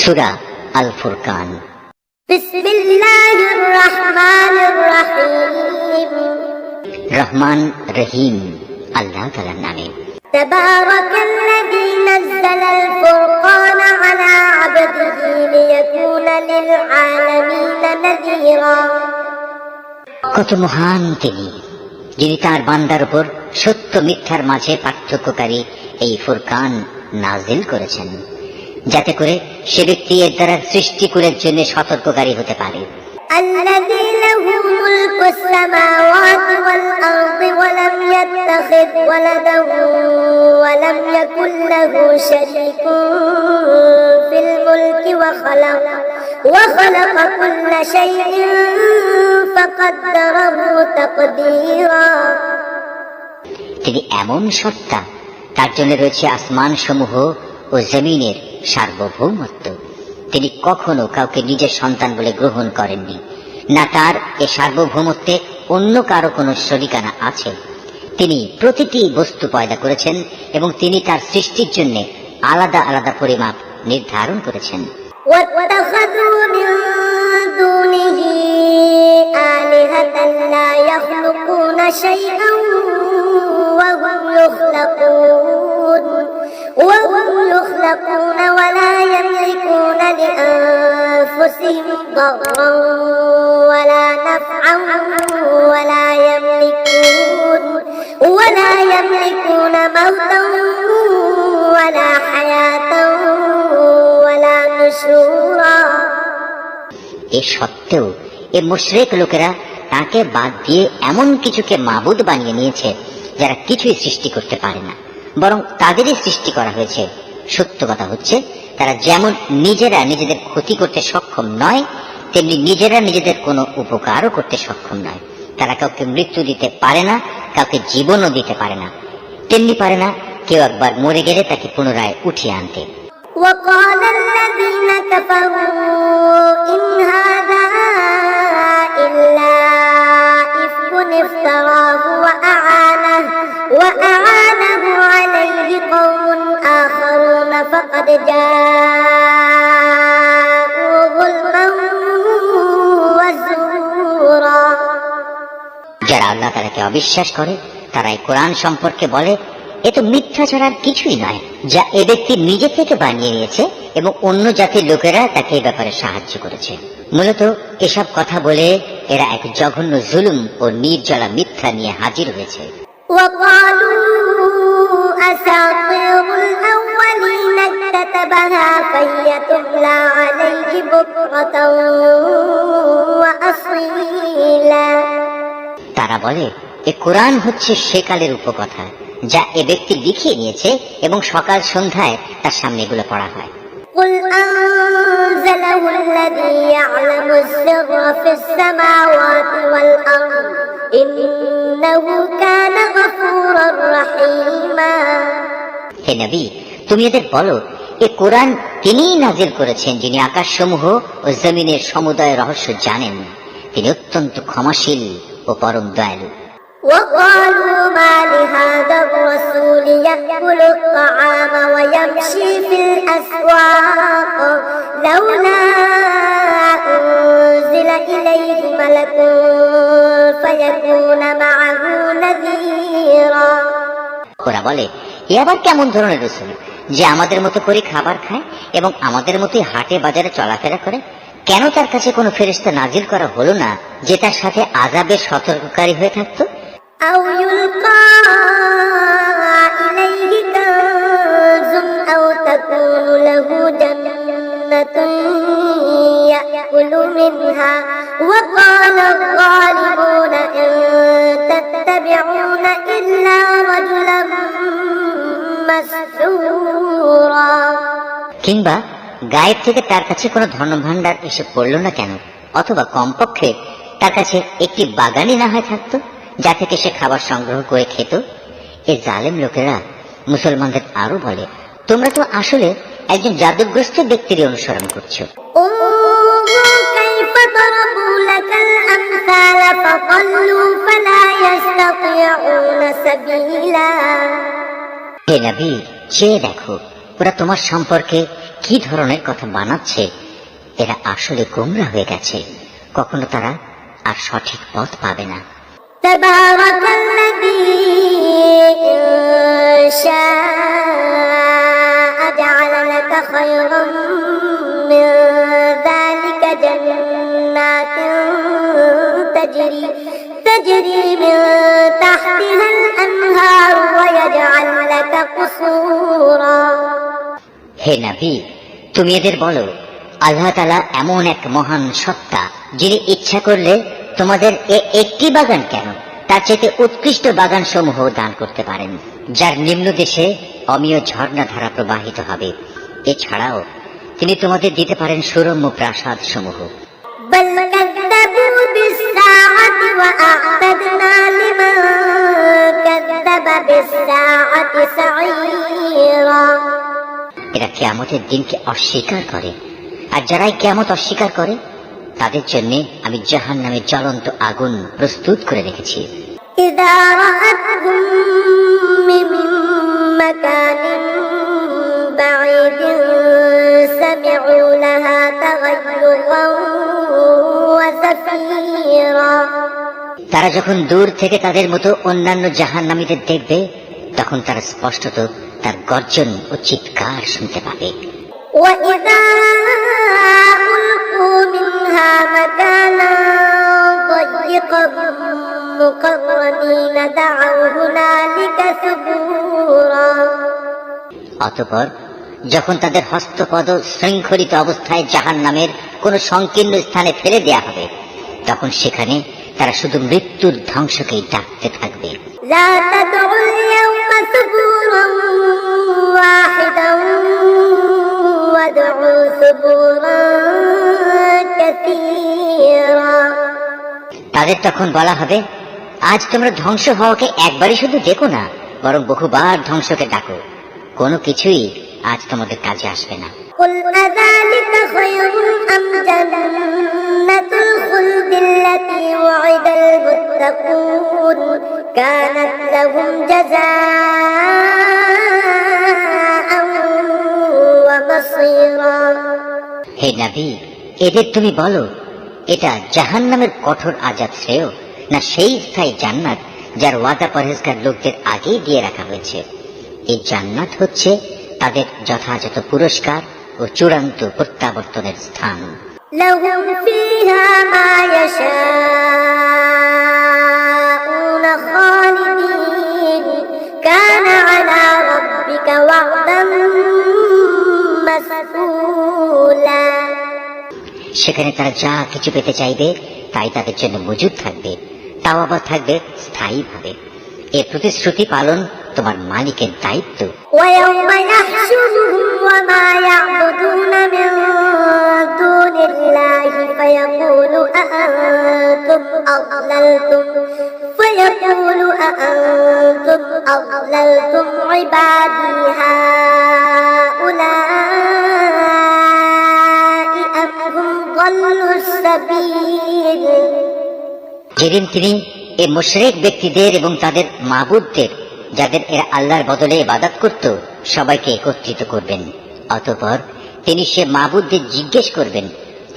সূরা আল ফুরকান। বিসমিল্লাহির রহমানির রহিম। রহমান রহিম আল্লাহ তাআলার নামে। তাবারাকাল্লাযী নাযালাল ফুরকানা আলা আবদিহি লিয়াকুনা লিল আলামিনা নাযীরা। কত মহান তিনি, যিনি তার বান্দার উপর সত্য মিথ্যার মাঝে পার্থক্যকারী এই ফুরকান নাজিল করেছেন, যাতে করে সে ব্যক্তি এর দ্বারা সৃষ্টিকুলের জন্য সতর্ককারী হতে পারে। الذي له ملك السماوات والأرض ولم يتخذ ولدا ولم يكن له شريك في الملك وخلق كل شيء فقدره تقديرا। তিনি এমন সত্তা, তার জন্য রয়েছে আসমান সমূহ ও জমিনের সার্বভৌমত্ব। তিনি কখনো কাউকে নিজের সন্তান বলে গ্রহণ করেননি, না তার এ সার্বভৌমত্বে অন্য কারো কোনো শরিকানা আছে। তিনি প্রতিটি বস্তু পয়দা করেছেন এবং তিনি তার সৃষ্টির জন্য আলাদা আলাদা পরিমাপ নির্ধারণ করেছেন। واتخذوا من دونه آلهة لا يخلقون شيئا وهم يخلقون ولا يملكون لأنفسهم ضرا ولا نفعا ولا يملكون موتا ولا حياة ولا نشورا। এ সত্ত্বেও এ মুশরিক লোকেরা তাকে বাদ দিয়ে এমন কিছুকে মাবুদ বানিয়ে নিয়েছে যারা কিছুই সৃষ্টি করতে পারে না, বরং তাদেরই সৃষ্টি করা হয়েছে। সত্য কথা হচ্ছে, তারা যেমন নিজেরা নিজেদের ক্ষতি করতে সক্ষম নয়, তেমনি নিজেরা নিজেদের কোনো উপকারও করতে সক্ষম নয়। তারা কাউকে মৃত্যু দিতে পারে না, কাউকে জীবনও দিতে পারে না, তেমনি পারে না কেউ একবার মরে গেলে তাকে পুনরায় উঠিয়ে আনতে। وقال الذين كفروا إن هذا إلا إفك افتراه وأعانه عليه قوم آخرون فقد جاءوا ظلما وزورا। যারা আল্লাহ তাআলাকে অবিশ্বাস করে তারা এই কোরআন সম্পর্কে বলে, এ তো মিথ্যা ছাড়া কিছুই নয়, যা এ ব্যক্তি নিজে থেকে বানিয়ে নিয়েছে এবং অন্য জাতির লোকেরা তাকে এই ব্যাপারে সাহায্য করেছে। মূলত এসব কথা বলে এরা এক জঘন্য জুলুম ও নির্জলা মিথ্যা নিয়ে হাজির হয়েছে। وقالوا أساطير الأولين اكتتبها فهي تملى عليه بكرة وأصيلا। তারা বলে, এ কোরআন হচ্ছে সেকালের উপকথা, যা এ ব্যক্তি লিখিয়ে নিয়েছে এবং সকাল সন্ধ্যায় তার সামনে এগুলো পড়া হয়। قل أنزله الذي يعلم السر في السماوات والأرض إنه كان غفورا رحيما। হে নবী, তুমি এদের বলো, এ কোরআন তিনিই নাজিল করেছেন, যিনি আকাশসমূহ ও জমিনের সমুদয় রহস্য জানেন। তিনি অত্যন্ত ক্ষমাশীল ও পরম দয়ালু। وقالوا ما لهذا الرسول يأكل الطعام ويمشي في الأسواق لولا أنزل إليه ملك فيكون معه نذيرا। ওরা বলে, এ আবার কেমন ধরনের রাসূল যে আমাদের মতো করে খাবার খায় এবং আমাদের মতোই হাটে বাজারে চলাফেরা করে? কেন তার কাছে কোনো ফেরেশতা নাজিল করা হলো না যে তার সাথে আযাবের সতর্ককারী হয়ে থাকতো? أو يلقى إليه كنز أو تكون له جنة يأكل منها وقال الظالمون إن تتبعون إلا رجلا مسحورا। কিংবা গায়েব থেকে তার কাছে কোনো ধনভাণ্ডার এসে পড়লো না কেন? অথবা কমপক্ষে তার কাছে একটি বাগানই না হয় থাকতো, যা থেকে সে খাবার সংগ্রহ করে খেত। এই জালেম লোকেরা মুসলমানদের আরো বলে, তোমরা তো আসলে একজন জাদুগ্রস্ত ব্যক্তির অনুসরণ করছো। হে নবী, চেয়ে দেখো ওরা তোমার সম্পর্কে কি ধরনের কথা বানাচ্ছে। এরা আসলে গোমরা হয়ে গেছে, কখনো তারা আর সঠিক পথ পাবে না। تبارك الذي إن شاء جعل لك خيرا من ذلك جنات تجري من تحتها الأنهار ويجعل لك قصورا। হে নবী, তুমি এদের বলো, আল্লাহ তাআলা এমন এক মহান সত্তা, যিনি ইচ্ছা করলে তোমাদের একটি বাগান কেন, তার চেয়ে উৎকৃষ্ট বাগান সমূহ দান করতে পারেন, যার নিম্ন দেশে অমীয় ঝর্ণা ধারা প্রবাহিত হবে। এছাড়াও তিনি তোমাদের দিতে পারেন সুরম্য প্রাসাদ সমূহ। بل كذبوا بالساعة وأعتدنا لمن كذب بالساعة سعيرا। এরা কিয়ামতের দিনকে অস্বীকার করে, আর যারাই কিয়ামত অস্বীকার করে তাদের জন্য আমি জাহান্নামের জ্বলন্ত আগুন প্রস্তুত করে রেখেছি। إذا رأتهم من مكان بعيد سمعوا لها تغيظا وزفيرا। তারা যখন দূর থেকে তাদের মতো অন্যান্য জাহান্নামীদের দেখবে, তখন তারা স্পষ্টত তার গর্জন ও চিৎকার শুনতে পাবে। وإذا ألقوا منها مكانا ضيقا مقرنين دعوا هنالك ثبورا। অতঃপর যখন তাদের হস্তপদ শৃঙ্খলিত অবস্থায় জাহান্নামের কোন সংকীর্ণ স্থানে ফেলে দেয়া হবে, তখন সেখানে তারা শুধু মৃত্যুর ধ্বংসকেই ডাকতে থাকবে। لا تدعوا اليوم ثبورا واحدا وادعوا ثبورا كثيرا। তাদের তখন বলা হবে, আজ তোমরা ধ্বংস হওয়াকে একবারই শুধু দেখো না, বরং বহুবার ধ্বংসকে ডাকো। কোনো কিছুই আজ তোমাদের কাজে আসবে না। قل أذلك خير أم جنة الخلد التي وعد المتقون كانت لهم جزاء ومصيرا। হে নবী, এদের তুমি বলো, এটা জাহান্নামের কঠোর আযাব শ্রেয়, না সেই স্থায়ী জান্নাত যার ওয়াদা পরহেজগার লোকদের আগেই দিয়ে রাখা হয়েছে। এই জান্নাত হচ্ছে তাদের যথাযথ পুরস্কার ও চূড়ান্ত প্রত্যাবর্তনের স্থান। لهم فيها ما يشاءون خالدين كان على ربك وعدا مسئولا। সেখানে তারা যা কিছু পেতে চাইবে তাই তাদের জন্য মজুদ থাকবে, তাও আবার থাকবে স্থায়ীভাবে। এ প্রতিশ্রুতি পালন তোমার মালিকের দায়িত্ব। ويوم يحشرهم وما يعبدون من دون الله فيقول أأنتم أضللتم عبادي هؤلاء أم هم ضلوا السبيل। যেদিন তিনি এ মুশরিক ব্যক্তিদের এবং তাদের মাবুদদের, যাদের এরা আল্লাহর বদলে ইবাদত করত, সবাইকে একত্রিত করবেন। অতঃপর তিনি সে মাবুদদের জিজ্ঞেস করবেন,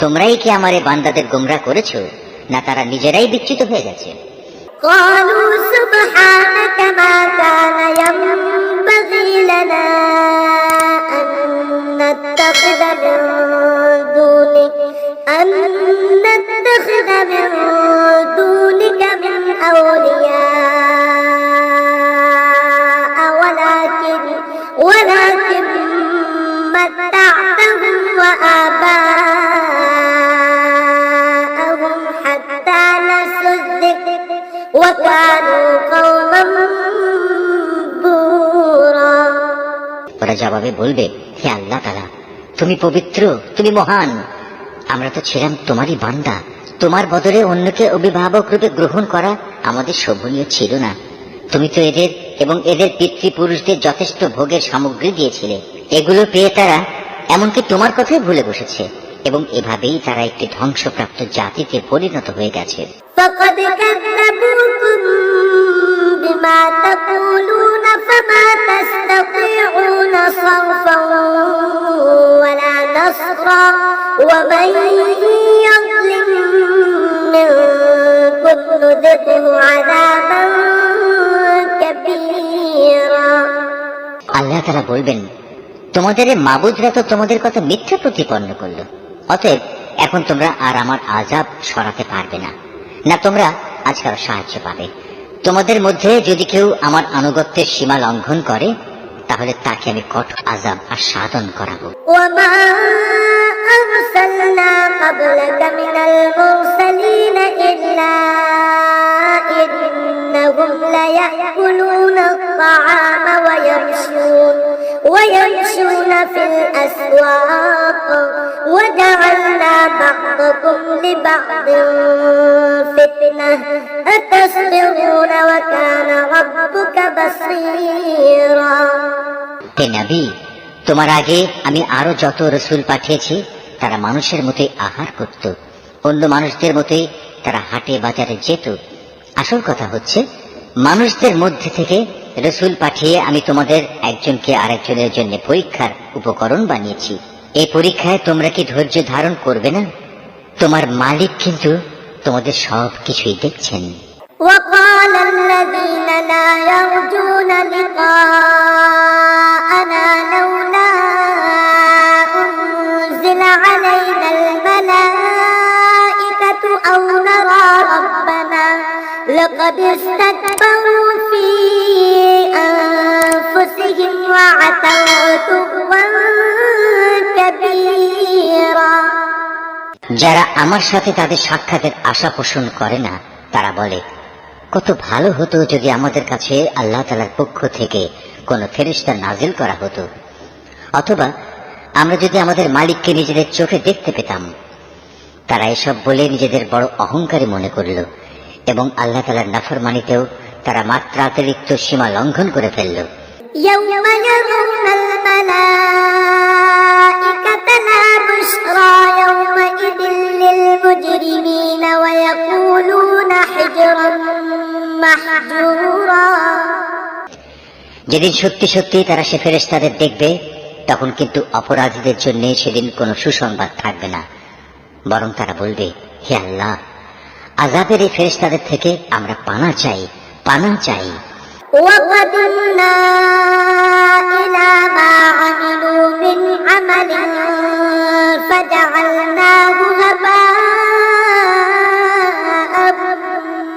তোমরাই কি আমার এ বান্দাদের গোমরাহ করেছো, না তারা নিজেরাই বিচ্যুত হয়ে গেছে? قالوا سبحانك ما كان ينبغي لنا أن نتخذ من دونك من أولياء ولكن متعتهم وآباءهم حتى نسوا الذكر وكانوا قوما بورا। ওরা জবাবে বলবে, হে আল্লাহ তাআলা, তুমি পবিত্র, তুমি মহান। আমরা তো ছিলাম তোমারই বান্দা, তোমার বদলে অন্যকে অভিভাবক রূপে গ্রহণ করা আমাদের শোভনীয় ছিল না। তুমি তো এদের এবং এদের পিতৃপুরুষদের যথেষ্ট ভোগের সামগ্রী দিয়েছিলে। এগুলো পেয়ে তারা এমনকি তোমার কথাই ভুলে বসেছে, এবং এভাবেই তারা একটি ধ্বংসপ্রাপ্ত জাতিতে পরিণত হয়ে গেছে। فقد كذبوكم بما تقولون فما تستطيعون صرفا ولا نصرا ومن يظلم منكم نذقه عذابا كبيرا আল্লাহ তাআলা বলবেন, তোমাদের এই মাবুদরা তো তোমাদের কথা মিথ্যা প্রতিপন্ন করলো, অতএব এখন তোমরা আর আমার আযাব সরাতে পারবে না, না তোমরা আজকাল সাহায্য পাবে। তোমাদের মধ্যে যদি কেউ আমার আনুগত্যের সীমা লঙ্ঘন করে, তাহলে তাকে আমি কঠোর আযাব আর সাধন করাবো। وما أرسلنا قبلك من المرسلين إلا إنهم ليأكلون الطعام ويمشون في الأسواق وجعلنا بعضكم لبعض فتنة أتصبرون وكان ربك بصيرا হে নবী, তোমার আগে আমি আরো যত রসুল পাঠিয়েছি তারা মানুষের মতোই আহার করত, অন্য মানুষদের মতোই তারা হাটে বাজারে যেত। আসল কথা হচ্ছে, মানুষদের মধ্যে থেকে রসুল পাঠিয়ে আমি তোমাদের একজনকে আরেকজনের জন্য পরীক্ষার উপকরণ বানিয়েছি। এই পরীক্ষায় তোমরা কি ধৈর্য ধারণ করবে না? তোমার মালিক কিন্তু তোমাদের সব কিছুই দেখছেন। وقال الذين لا يرجون لقاءنا لولا أنزل علينا الملائكة أو نرى ربنا لقد استكبروا في أنفسهم وعتوا عتوا كبيرا যারা আমার সাথে তাদের সাক্ষাতের আশা পোষণ করে না, তারা বলে, কত ভালো হতো যদি আমাদের কাছে আল্লাহ তাআলার পক্ষ থেকে কোনো ফেরেশতা নাজিল করা হতো, অথবা আমরা যদি আমাদের মালিককে নিজেদের চোখে দেখতে পেতাম। তারা এসব বলে নিজেদের বড় অহংকারী মনে করল এবং আল্লাহ তাআলার নাফরমানিতেও তারা মাত্রাতিরিক্ত সীমা লঙ্ঘন করে ফেলল। يوم يرون الملائكة لا بشرى يومئذ للمجرمين ويقولون حجرا محجورا যেদিন সত্যি সত্যি তারা সে ফেরেশতাদের দেখবে, তখন কিন্তু অপরাধীদের জন্য সেদিন কোনো সুসংবাদ থাকবে না, বরং তারা বলবে, হে আল্লাহ, আযাবের এই ফেরেশতাদের থেকে আমরা পানা চাই, পানা চাই। وقدمنا إلى ما عملوا من عمل فجعلناه هباء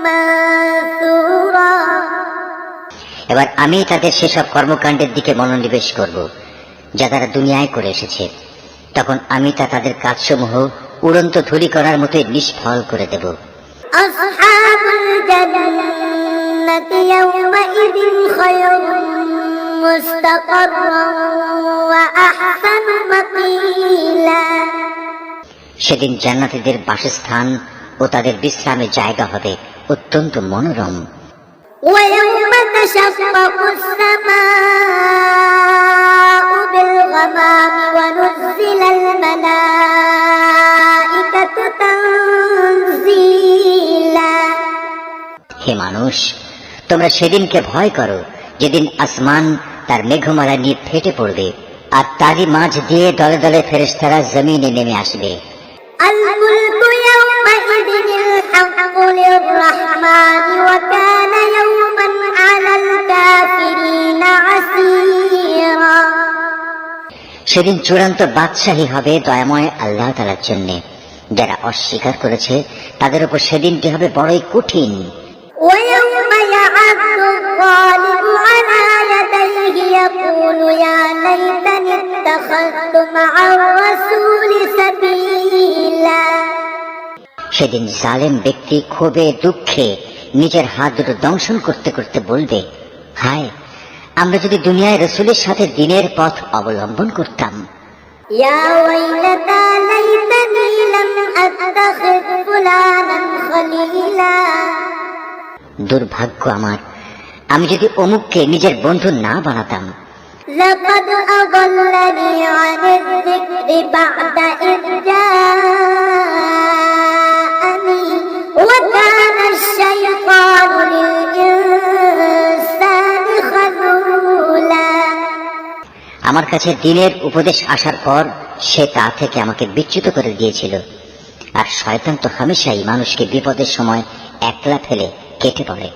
منثورا এবার আমি তাদের সেসব কর্মকাণ্ডের দিকে মনোনিবেশ করব যা তারা দুনিয়ায় করে এসেছে। তখন আমি তাদের কাজসমূহ উড়ন্ত ধূলিকণার মতোই নিষ্ফল করে দেব। أصحاب الجنة يومئذ خير مستقرا وأحسن مقيلا সেদিন জান্নাতীদের বাসস্থান ও তাদের বিশ্রামের জায়গা হবে অত্যন্ত মনোরম। ويوم تشقق السماء بالغمام ونزل الملائكة تنزيلا হে মানুষ, তোমরা সেদিনকে ভয় করো যেদিন আসমান তার মেঘমালা নিয়ে ফেটে পড়বে আর তারই মাঝ দিয়ে দলে দলে ফেরেশতারা জমিনে নেমে আসবে। الملك يومئذ الحق للرحمن وكان يوما على الكافرين عسيرا সেদিন চূড়ান্ত বাদশাহী হবে দয়াময় আল্লাহ তাআলার জন্য। যারা অস্বীকার করেছে তাদের উপর সেদিনটি হবে বড়ই কঠিন। ويوم يعض الظالم على يديه يقول يا ليتني اتخذت مع الرسول سبيلا সেদিন জালেম ব্যক্তি ক্ষোভে দুঃখে নিজের হাত দুটো দংশন করতে করতে বলবে, হায়, আমরা যদি দুনিয়ায় রাসূলের সাথে দিনের পথ অবলম্বন করতাম। يا ويلتى ليتني لم أتخذ فلانا خليلا দুর্ভাগ্য আমার, আমি যদি অমুককে নিজের বন্ধু না বানাতাম। لقد أضلني عن الذكر بعد إذ جاءني وكان الشيطان للإنسان خذولا আমার কাছে দিনের উপদেশ আসার পর সে তা থেকে আমাকে বিচ্যুত করে দিয়েছিল। আর শয়তান তো হামেশাই মানুষকে বিপদের সময় একলা ফেলে কেটে পড়ে।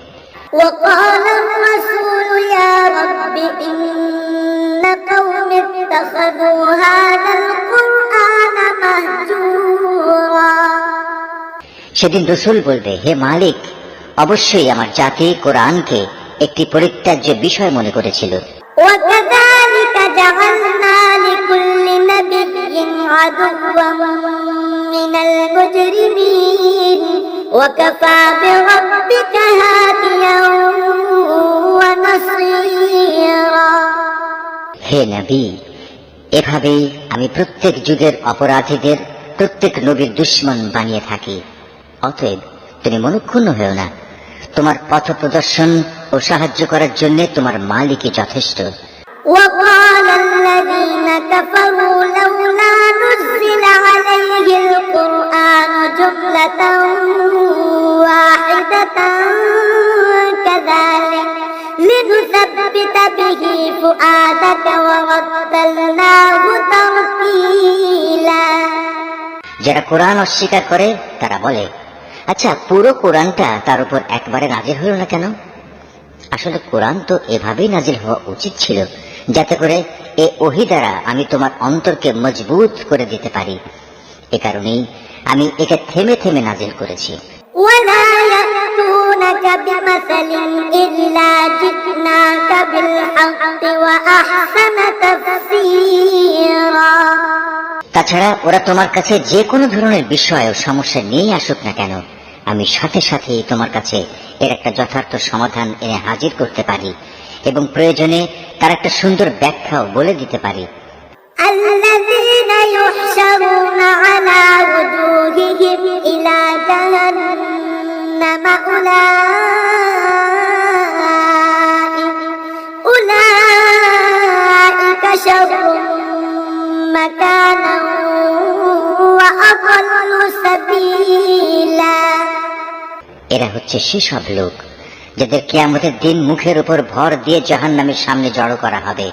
وقال الرسول يا رب إن قومي اتخذوا هذا القرآن مهجورا। সেদিন রসুল বলবে, হে মালিক, অবশ্যই আমার জাতি কোরআনকে একটি পরিত্যাজ্য বিষয় মনে করেছিল। وكذلك جعلنا لكل نبي عدوا من المجرمين وكفى بربك هاديا ونصيرا। হে নবী, এভাবেই আমি প্রত্যেক যুগের অপরাধীদের প্রত্যেক নবীর দুশমন বানিয়ে থাকি। অতএব তুমি মনক্ষুণ্ণ হও না, তোমার পথ প্রদর্শন ও সাহায্য করার জন্য তোমার মালিকই যথেষ্ট। وقال الذين كفروا لولا نزل عليه القرآن جملة واحدة كذلك لنثبت به فؤادك ورتلناه ترتيلا। যারা কোরআন অস্বীকার করে তারা বলে, আচ্ছা পুরো কোরআনটা তার উপর একবারে নাজিল হলো না কেন? আসলে কোরআন তো এভাবেই নাজিল হওয়া উচিত ছিল, যাতে করে এ ওহী দ্বারা আমি তোমার অন্তরকে মজবুত করে দিতে পারি। এ কারণেই আমি একে থেমে থেমে নাজিল করেছি। ولا يأتونك بمثل إلا جئناك بالحق وأحسن تفسيرا। তাছাড়া ওরা তোমার কাছে যে কোনো ধরনের বিষয় ও সমস্যা নিয়ে আসুক না কেন, আমি সাথে সাথে তোমার কাছে এর একটা যথার্থ সমাধান এনে হাজির করতে পারি এবং প্রয়োজনে তার একটা সুন্দর ব্যাখ্যাও বলে দিতে পারি। الذين يحشرون على وجوههم إلى جهنم أولئك شر مكانا وأضل سبيلا। এরা হচ্ছে সেসব লোক যাদের কিয়ামতের দিন মুখের উপর ভর দিয়ে জাহান্নামের সামনে জড়ো করা হবে।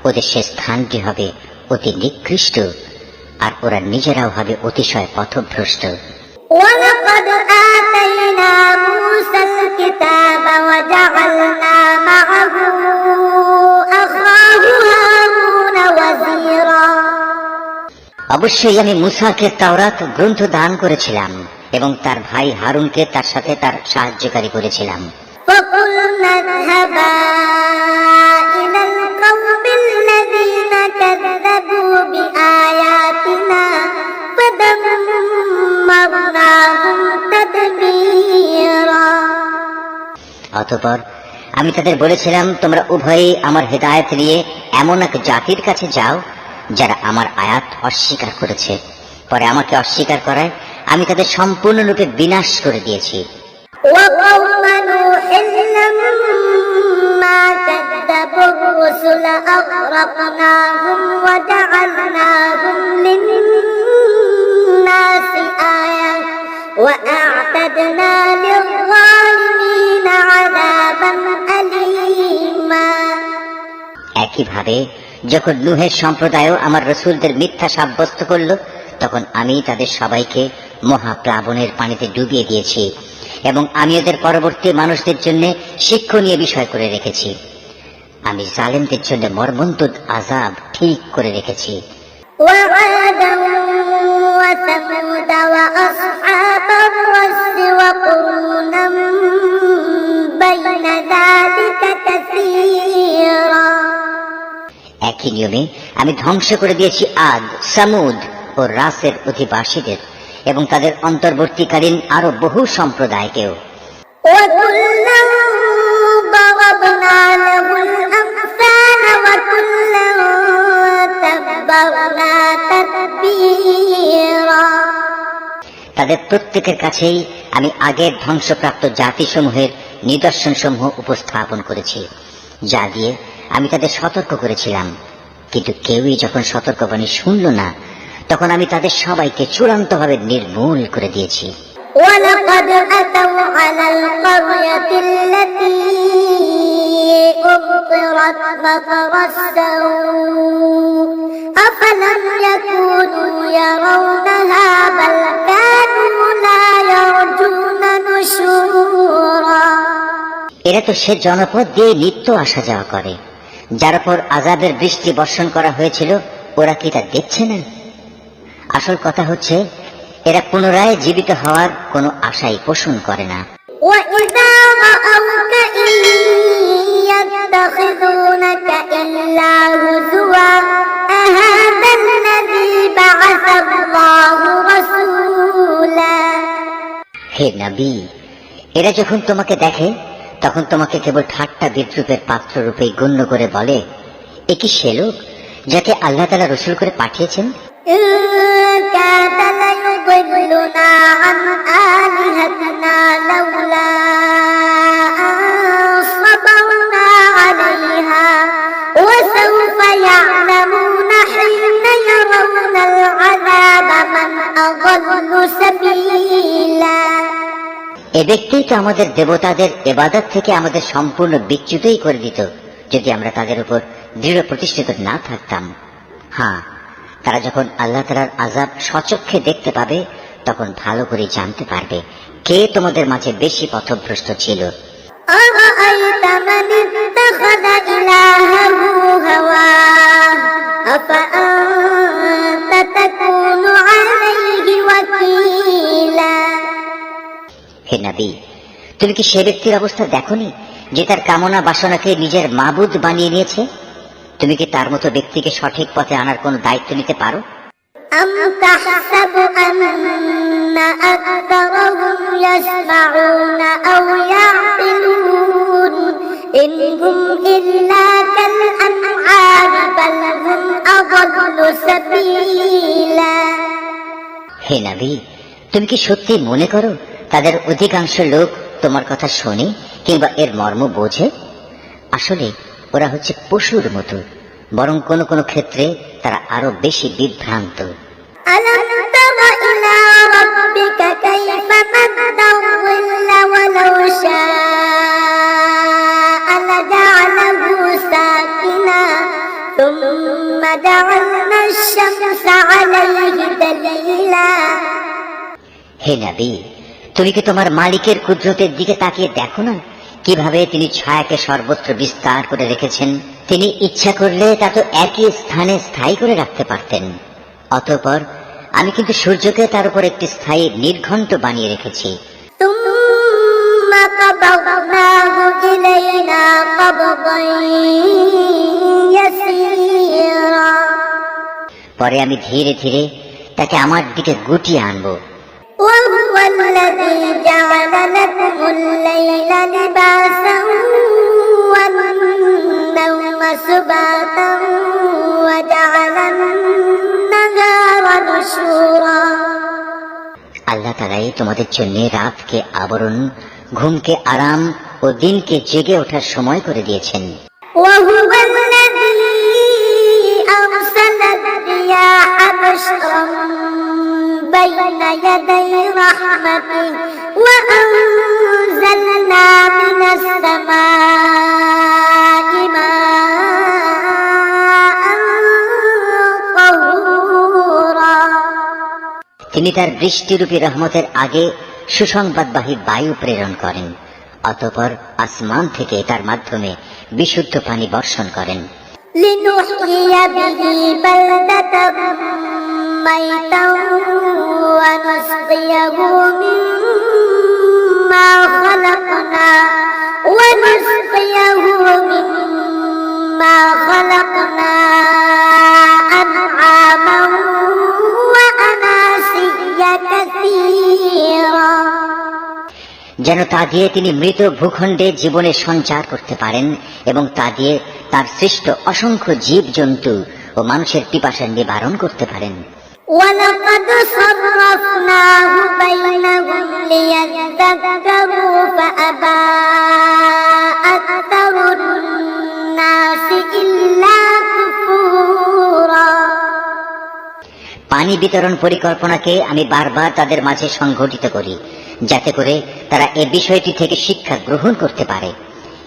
ওদের সে স্থানটি হবে অতি নিকৃষ্ট, আর ওরা নিজেরাও হবে অতিশয় পথভ্রষ্ট। ولقد آتينا موسى الكتاب وجعلنا معه أخاه هارون وزيرا। অবশ্যই আমি মুসাকে তাওরাত গ্রন্থ দান করেছিলাম এবং তার ভাই হারুনকে তার সাথে তার সাহায্যকারী করেছিলাম। فقلنا اذهبا إلى القوم الذين كذبوا بآياتنا فدمرناهم تدميرا। অতঃপর আমি তাদের বলেছিলাম, তোমরা উভয়েই আমার হেদায়েত নিয়ে এমন এক জাতির কাছে যাও যারা আমার আয়াত অস্বীকার করেছে। পরে আমাকে অস্বীকার করায় আমি তাদের সম্পূর্ণরূপে বিনাশ করে দিয়েছি। وقوم نوح لما كذبوا الرسل أغرقناهم وجعلناهم للناس آية وأعتدنا للظالمين عذابا أليما। একইভাবে যখন নূহের সম্প্রদায়ও আমার রসুলদের মিথ্যা সাব্যস্ত করল, তখন আমি তাদের সবাইকে মহাপ্লাবনের পানিতে ডুবিয়ে দিয়েছি এবং আমি ওদের পরবর্তী মানুষদের জন্য শিক্ষণীয় বিষয় করে রেখেছি। আমি জালেমদের জন্য মর্মন্তুদ আযাব ঠিক করে রেখেছি। وعادا وثمود وأصحاب الرس وقرونا بين ذلك كثيرا। একই নিয়মে আমি ধ্বংস করে দিয়েছি আদ, সামুদ ও রাসের অধিবাসীদের এবং তাদের অন্তর্বর্তীকালীন আরো বহু সম্প্রদায়কেও। وكلا ضربنا له الأمثال وكلا تبرنا تتبيرا। তাদের প্রত্যেকের কাছেই আমি আগের ধ্বংসপ্রাপ্ত জাতিসমূহের নিদর্শনসমূহ উপস্থাপন করেছি, যা দিয়ে আমি তাদের সতর্ক করেছিলাম। কিন্তু কেউই যখন সতর্কবাণী শুনল না, তখন আমি তাদের সবাইকে চূড়ান্তভাবে নির্মূল করে দিয়েছি। ولقد أتوا على القرية التي أمطرت مطر السوء أفلم يكونوا يرونها بل كانوا لا يرجون نشورا। এরা তো সে জনপদ দিয়ে নিত্য আসা যাওয়া করে, যার উপর আযাবের বৃষ্টি বর্ষণ করা হয়েছিল। ওরা কি তা দেখছে না? আসল কথা হচ্ছে, এরা পুনরায় জীবিত হওয়ার কোনো আশাই পোষণ করে না। وإذا رأوك إن يتخذونك إلا هزوا أهذا الذي بعث الله رسولا। হে নবী, এরা যখন তোমাকে দেখে তখন তোমাকে কেবল ঠাট্টা বিদ্রুপের পাত্র রূপে গণ্য করে বলে, এ কি সে লোক যাকে আল্লাহ তাআলা রাসূল করে পাঠিয়েছেন? إن كاد ليضلنا عن آلهتنا لولا أن صبرنا عليها وسوف يعلمون حين يرون العذاب من أضل سبيلا। এ ব্যক্তি তো আমাদের দেবতাদের ইবাদত থেকে আমাদের সম্পূর্ণ বিচ্যুতই করে দিত যদি আমরা তাদের উপর দৃঢ় প্রতিষ্ঠিত না থাকতাম। হ্যাঁ, তারা যখন আল্লাহ তাআলার আযাব স্বচক্ষে দেখতে পাবে তখন ভালো করে জানতে পারবে কে তোমাদের মাঝে বেশি পথভ্রষ্ট ছিল। أرأيت من اتخذ إلهه هواه أفأنت تكون عليه وكيلا। হে নবী, তুমি কি সে ব্যক্তির অবস্থা দেখোনি যে তার কামনা বাসনাকে নিজের মাবুদ বানিয়ে নিয়েছে? তুমি কি তার মতো ব্যক্তিকে সঠিক পথে আনার কোনো দায়িত্ব নিতে পারো? أم تحسب أن أكثرهم يسمعون أو يعقلون إن هم إلا كالأنعام بل هم أضل سبيلا। হে নবী, তুমি কি সত্যি মনে করো তাদের অধিকাংশ লোক তোমার কথা শোনে কিংবা এর মর্ম বোঝে? আসলে ওরা হচ্ছে পশুর মতো, বরং কোন কোন ক্ষেত্রে তারা আরো বেশি বিভ্রান্ত। ألم تر إلى ربك كيف مد الظل ولو شاء لجعله ساكنا ثم جعلنا الشمس عليه دليلا। হে নবী, তুমি কি তোমার মালিকের কুদরতের দিকে তাকিয়ে দেখো না কিভাবে তিনি ছায়াকে সর্বত্র বিস্তার করে রেখেছেন? তিনি ইচ্ছা করলে তা তো একই স্থানে স্থায়ী করে রাখতে পারতেন। অতঃপর আমি কিন্তু সূর্যকে তার উপর একটি স্থায়ী নির্ঘণ্ট বানিয়ে রেখেছি। ثم قبضناه إلينا قبضا يسيرا। পরে আমি ধীরে ধীরে তাকে আমার দিকে গুটিয়ে আনবো। وهو الذي جعل لكم الليل لباسا والنوم سباتا وجعل النهار نشورا। আল্লাহ তাআলাই তোমাদের জন্য রাতকে আবরণ, ঘুমকে আরাম ও দিনকে জেগে ওঠার সময় করে দিয়েছেন। وهو الذي أرسل الرياح بشرا بين يدي رحمته وأنزلنا من السماء ماء طهورا। তিনি তার বৃষ্টিরূপী রহমতের আগে সুসংবাদবাহী বায়ু প্রেরণ করেন, অতঃপর আসমান থেকে তার মাধ্যমে বিশুদ্ধ পানি বর্ষণ করেন। لنحيي به بلدة ميتا ونسقيه مما خلقنا أنعاما وأناسيا كثيرا। যেন তা দিয়ে তিনি মৃত ভূখণ্ডে জীবনের সঞ্চার করতে পারেন এবং তা দিয়ে তার সৃষ্ট অসংখ্য জীব জন্তু ও মানুষের পিপাসা নিবারণ করতে পারেন। ولقد صرفناه بينهم ليذكروا فأبى أكثر الناس إلا كفورا। পানি বিতরণ পরিকল্পনাকে আমি বারবার তাদের মাঝে সংঘটিত করি, যাতে করে তারা এ বিষয়টি থেকে শিক্ষা গ্রহণ করতে পারে।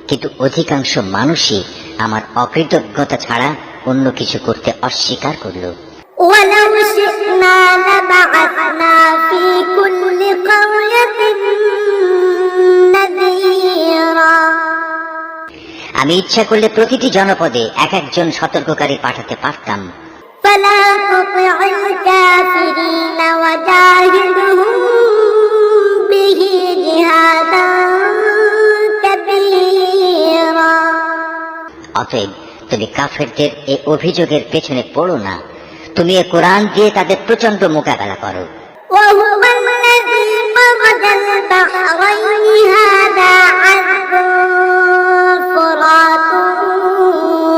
কিন্তু অধিকাংশ মানুষই আমার অকৃতজ্ঞতা ছাড়া অন্য কিছু করতে অস্বীকার করল। ولو شئنا لبعثنا في كل قرية نذيرا আমি ইচ্ছা করলে প্রতিটি জনপদে এক একজন সতর্ককারী পাঠাতে পারতাম। فلا تطع الكافرين وجاهدهم به جهادا كبيرا অতএব তুমি কাফেরদের এই অভিযোগের পেছনে পড়ো না, তুমি এ কোরআন দিয়ে তাদের প্রচন্ড মোকাবেলা করো। وهو الذي مرج البحرين هذا عذب فرات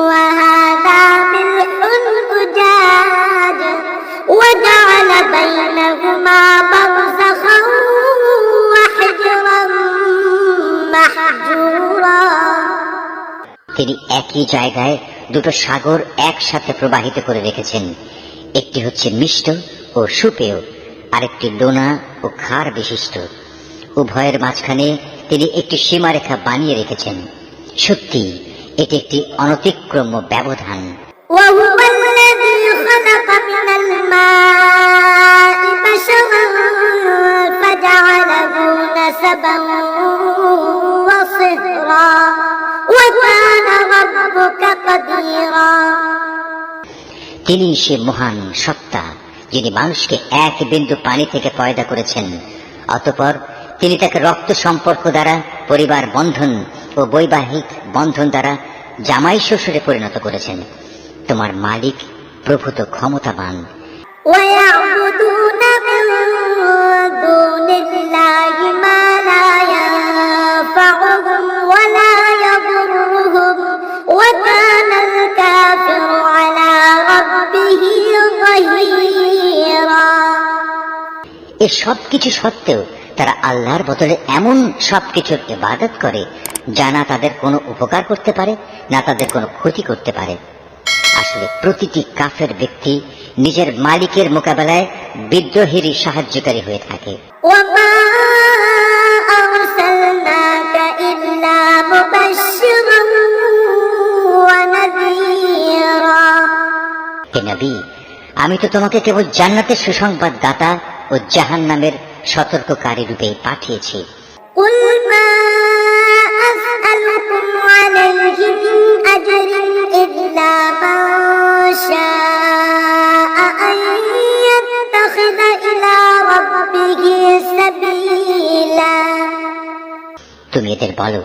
وهذا ملح أجاج وجعل بينهما برزخا وحجرا محجورا তিনি একই জায়গায় দুটো সাগর একসাথে প্রবাহিত করে রেখেছেন। একটি হচ্ছে মিষ্ট ও সুপেয়, আরেকটি ডোনা ও খার বিশিষ্ট। উভয়ের মাঝখানে তিনি একটি সীমারেখা বানিয়ে রেখেছেন। সত্যি এটি একটি অনতিক্রম্য ব্যবধান। وهو الذي خلق من الماء بشرا فجعله نسبا وصهرا وكان ربك قديرا তিনি সে মহান সত্তা যিনি মানুষকে এক বিন্দু পানি থেকে পয়দা করেছেন, অতঃপর তিনি তাকে রক্ত সম্পর্ক দ্বারা পরিবার বন্ধন ও বৈবাহিক বন্ধন দ্বারা জামাই শ্বশুরে পরিণত করেছেন। তোমার মালিক প্রভূত ক্ষমতাবান। ويعبدون من دون الله ما لا ينفعهم ولا يضرهم وكان الكافر على ربه ظهيرا এর সবকিছু সত্ত্বেও তারা আল্লাহর বদলে এমন সবকিছুর ইবাদত করে যা না তাদের কোনো উপকার করতে পারে না তাদের কোনো ক্ষতি করতে পারে। আসলে প্রতিটি কাফের ব্যক্তি নিজের মালিকের মোকাবেলায় বিদ্রোহেরই সাহায্যকারী হয়ে থাকে। وما أرسلناك إلا مبشرا ونذيرا হে নবী, আমি তো তোমাকে কেবল জান্নাতের সুসংবাদ দাতা ও জাহান্নামের সতর্ককারী রূপে পাঠিয়েছি। قل ما أسألكم عليه من أجر إلا من شاء أن يتخذ إلى ربه سبيلا তুমি এদের বলো,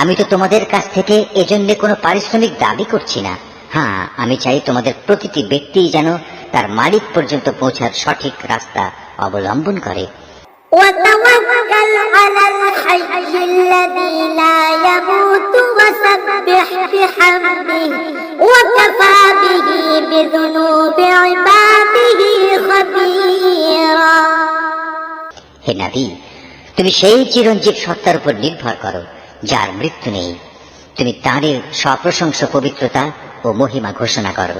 আমি তো তোমাদের কাছ থেকে এজন্য কোনো পারিশ্রমিক দাবি করছি না। হ্যাঁ, আমি চাই তোমাদের প্রতিটি ব্যক্তি যেন তার মালিক পর্যন্ত পৌঁছার সঠিক রাস্তা অবলম্বন করে। وتوكل على الحي الذي لا يموت وسبح بحمده وكفى به بذنوب عباده خبيرا হে নবী, তুমি সেই চিরঞ্জীব সত্তার উপর নির্ভর করো যার মৃত্যু নেই। তুমি তাঁরই সপ্রশংস পবিত্রতা ও মহিমা ঘোষণা করো।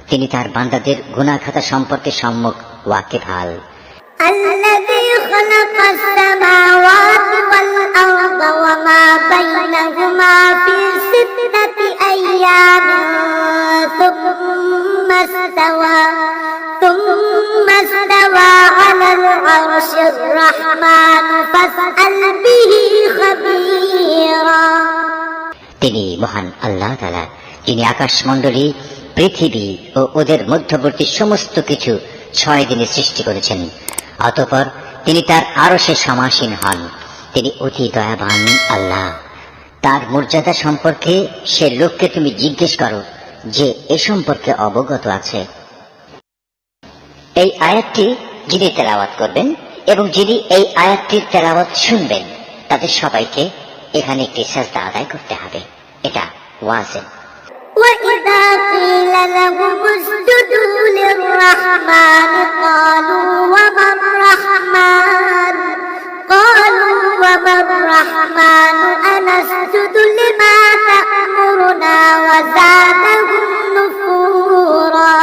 তিনি তার বান্দাদের গুনাহ খাতা সম্পর্কে সম্যক ওয়াকিবহাল। الذي خلق السماوات والأرض وما بينهما في 6 أيام ثم استوى على العرش الرحمن فاسأل به خبيرا তিনি মহান আল্লাহ তাআলা, যিনি আকাশমণ্ডলী, পৃথিবী ও ওদের মধ্যবর্তী সমস্ত কিছু 6 দিনে সৃষ্টি করেছেন। অতঃপর তিনি তার আরশে সমাসীন হন। তিনি অতি দয়াবান আল্লাহ। তার মর্যাদা সম্পর্কে সে লোককে তুমি জিজ্ঞেস করো যে এ সম্পর্কে অবগত আছে। এই আয়াতটি যিনি তেলাওয়াত করবেন এবং যিনি এই আয়াতটির তেলাওয়াত শুনবেন তাদের সবাইকে এখানে একটি সাজদা আদায় করতে হবে। এটা ওয়াজিব। وإذا قيل لهم اسجدوا للرحمن قالوا وما الرحمن أنسجد لما تأمرنا وزادهم نفورا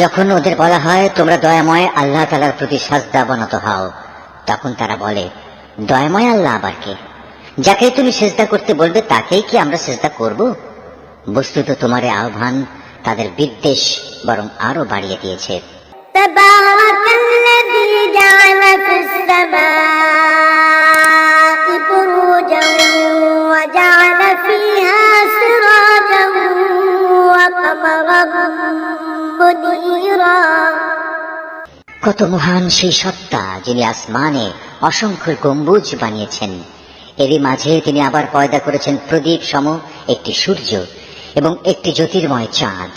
যখন ওদের বলা হয় তোমরা দয়াময় আল্লাহ তাআলার প্রতি সাজদা বনত হও, তখন তারা বলে, দয়াময় আল্লাহ আবার কে? যাকে তুমি সিজদা করতে বলবে তাকেই কি আমরা সিজদা করব? বস্তুত তোমার এই আহ্বান তাদের বিদ্বেষ বরং আরো বাড়িয়ে দিয়েছে। تبارك الذي جعل في السماء بروجا وجعل فيها سراجا وقمرا منيرا। কত মহান সেই সত্তা যিনি আসমানে অসংখ্য গম্বুজ বানিয়েছেন, এরই মাঝে তিনি আবার পয়দা করেছেন প্রদীপ সম একটি সূর্য এবং একটি জ্যোতির্ময় চাঁদ।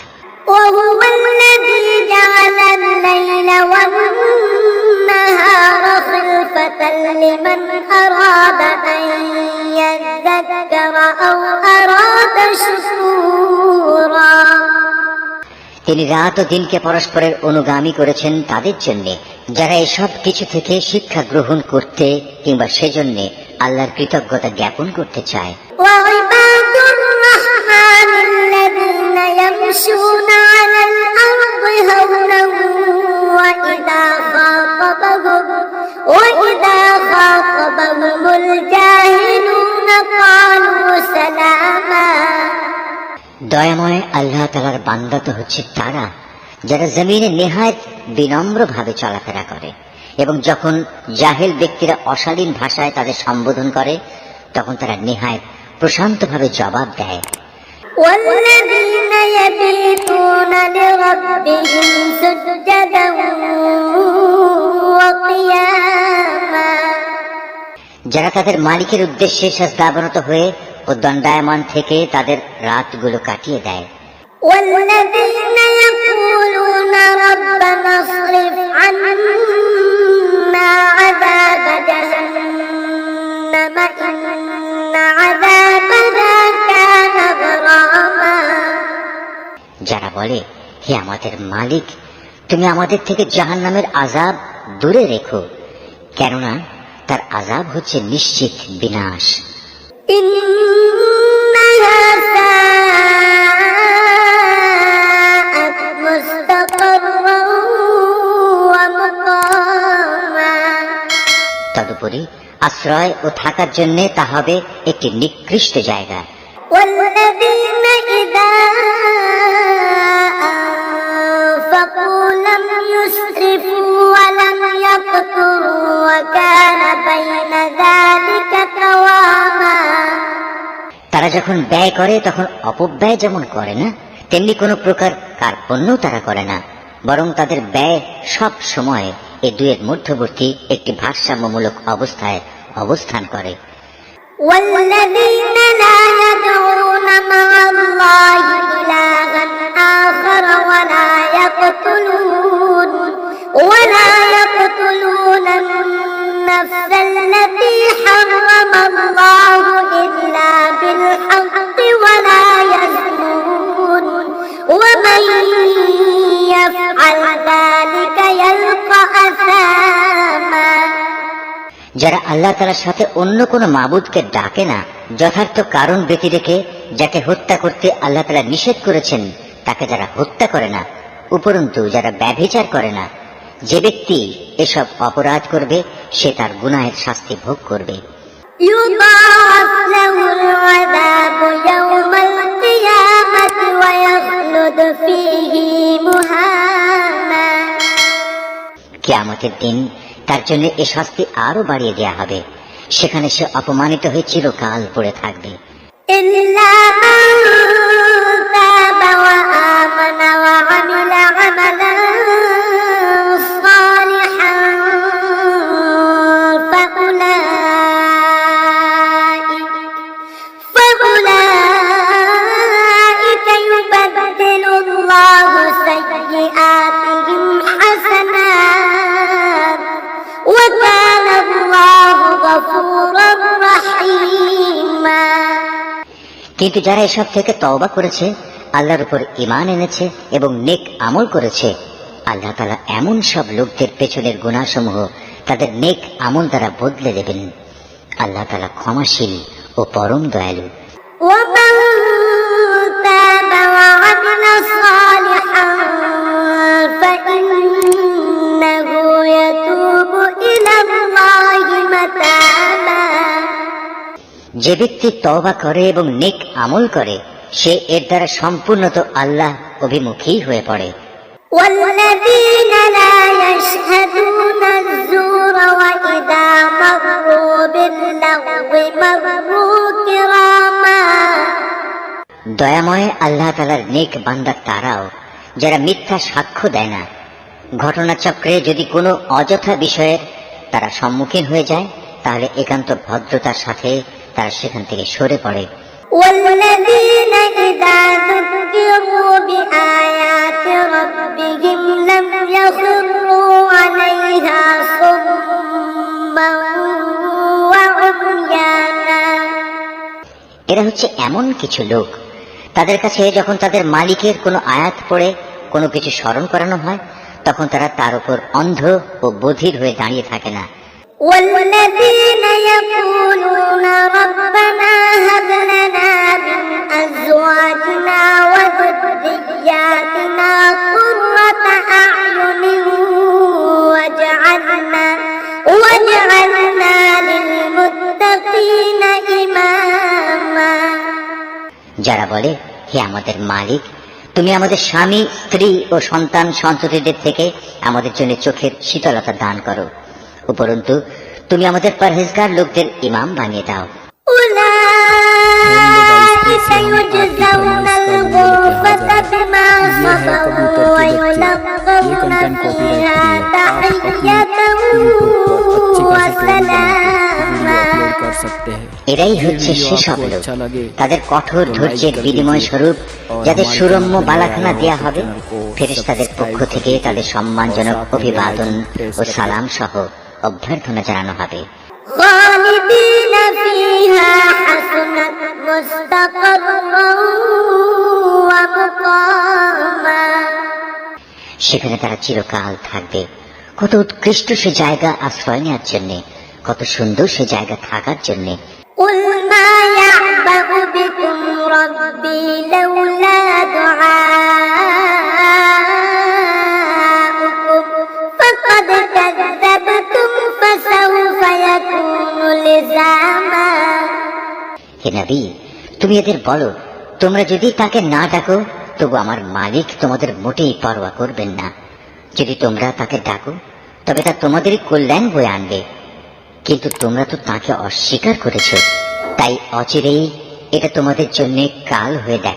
وهو الذي جعل الليل والنهار خلفة لمن أراد أن يذكر أو أراد شكورا। তিনি রাত ও দিনকে পরস্পরের অনুগামী করেছেন তাদের জন্য যারা এসব কিছু থেকে শিক্ষা গ্রহণ করতে কিংবা সেজন্য আল্লাহর কৃতজ্ঞতা জ্ঞাপন করতে চায়। وعباد الرحمن الذين يمشون على الأرض هونا وإذا خاطبهم الجاهلون قالوا سلاما। দয়াময় আল্লাহ তাআলার বান্দা তো হচ্ছে তারা যারা জমিনে নেহায়েত বিনম্র ভাবে চলাফেরা করে এবং যখন জাহেল ব্যক্তিরা অশালীন ভাষায় তাদের সম্বোধন করে তখন তারা নেহায়েত প্রশান্ত ভাবে জবাব দেয়। والذين يبيتون لربهم سجدا وقياما। যারা তাদের মালিকের উদ্দেশ্যে সাজদাবনত হয়ে ও দণ্ডায়মান থেকে তাদের রাতগুলো কাটিয়ে দেয়। والذين يقولون ربنا اصرف عنا عذاب جهنم إن عذابها كان غراما। যারা বলে, হে আমাদের মালিক, তুমি আমাদের থেকে জাহান্নামের আযাব দূরে রেখো, কেননা তার আযাব হচ্ছে নিশ্চিত বিনাশ। إنها ساءت مستقرا ومقاما। তদুপরি আশ্রয় ও থাকার জন্য তা হবে একটি নিকৃষ্ট জায়গা। والذين إذا أنفقوا لم يسرفوا ولم يقتروا وكان بين ذلك قواما। তারা যখন ব্যয় করে তখন অপব্যয় যেমন করে না, তেমনি কোনো প্রকার কার্পণ্য তারা করে না, বরং তাদের ব্যয় সব সময় এই দুয়ের মধ্যবর্তী একটি ভারসাম্যমূলক অবস্থায় অবস্থান করে। والذين لا يدعون مع الله إلها آخر ولا يقتلون النفس التي حرم الله إلا بالحق ولا يزنون ومن يفعل ذلك يلقى أثاما। যারা আল্লাহ তাআলার সাথে অন্য কোনো মাবুদকে ডাকে না, যথার্থ কারণ ব্যতি রেখে যাকে হত্যা করতে আল্লাহ তাআলা নিষেধ করেছেন তাকে যারা হত্যা করে না, উপরন্তু যারা ব্যভিচার করে না, যে ব্যক্তি এসব অপরাধ করবে সে তার গুনাহের শাস্তি ভোগ করবে। يضاعف له العذاب يوم القيامة ويخلد فيه مهانا। কিয়ামতের দিন তার জন্য এ শাস্তি আরো বাড়িয়ে দেয়া হবে, সেখানে সে অপমানিত হয়ে চিরকাল পড়ে থাকবে। إلا من تاب وآمن وعمل عملا صالحا فأولئك يبدل الله سيئاتهم حسنات وكان الله غفورا رحيما। কিন্তু যারা এসব থেকে তওবা করেছে, আল্লাহর উপর ঈমান এনেছে এবং নেক আমল করেছে, আল্লাহ তাআলা এমন সব লোকদের পেছনের গুনাহসমূহ তাদের নেক আমল দ্বারা বদলে দেবেন। আল্লাহ তাআলা ক্ষমাশীল ও পরম দয়ালু। ومن تاب وعمل صالحا যে ব্যক্তি তওবা করে এবং নেক আমল করে সে এর দ্বারা সম্পূর্ণত আল্লাহ অভিমুখী হয়ে পড়ে। والذين لا يشهدون الزور وإذا مروا باللغو مروا كراما। দয়াময় আল্লাহ তাআলার নেক বান্দা তারাও যারা মিথ্যা সাক্ষ্য দেয় না। ঘটনাচক্রে যদি কোনো অযথা বিষয়ের তারা সম্মুখীন হয়ে যায় তাহলে একান্ত ভদ্রতার সাথে তারা সেখান থেকে সরে পড়ে। والذين إذا ذكروا بآيات ربهم لم يخروا عليها صما وعميانا। এরা হচ্ছে এমন কিছু লোক তাদের কাছে যখন তাদের মালিকের কোনো আয়াত পড়ে কোনো কিছু স্মরণ করানো হয় তখন তারা তার উপর অন্ধ ও বধির হয়ে দাঁড়িয়ে থাকে না। والذين يقولون ربنا هب لنا من أزواجنا وذرياتنا قرة أعين واجعلنا للمتقين إماما। যারা বলে, হে আমাদের মালিক, তুমি আমাদের স্বামী, স্ত্রী ও সন্তান সন্ততিদের থেকে আমাদের জন্য চোখের শীতলতা দান করো, উপরন্তু তুমি আমাদের পরহেজগার লোকদের ইমাম বানিয়ে দাও। أولئك يجزون الغرفة بما صبروا ويلقون فيها تحية وسلاما। এরাই হচ্ছে সেসব লোক তাদের কঠোর ধৈর্যের বিনিময় স্বরূপ যাদের সুরম্য বালাখানা দেয়া হবে, ফেরেশতাদের পক্ষ থেকে তাদের সম্মানজনক অভিবাদন ও সালাম সহ অভ্যর্থনা জানানো হবে। خالدين فيها حسنت مستقرا ومقاما। সেখানে তারা চিরকাল থাকবে। কত উৎকৃষ্ট সে জায়গা আশ্রয় নেওয়ার জন্য, কত সুন্দর সে জায়গা থাকার জন্য। قل ما يعبأ بكم ربي لولا دعاؤكم فقد كذبتم فسوف يكون لزاما। হে নবী, তুমি এদের বলো, তোমরা যদি তাকে না ডাকো তবু আমার মালিক তোমাদের মোটেই পরোয়া করবেন না। যদি তোমরা তাকে ডাকো তবে তা তোমাদেরই কল্যাণ বয়ে আনবে, কিন্তু তোমরা তো তাকে অস্বীকার করেছ, তাই অচিরেই এটা তোমাদের জন্য কাল হয়ে দেখা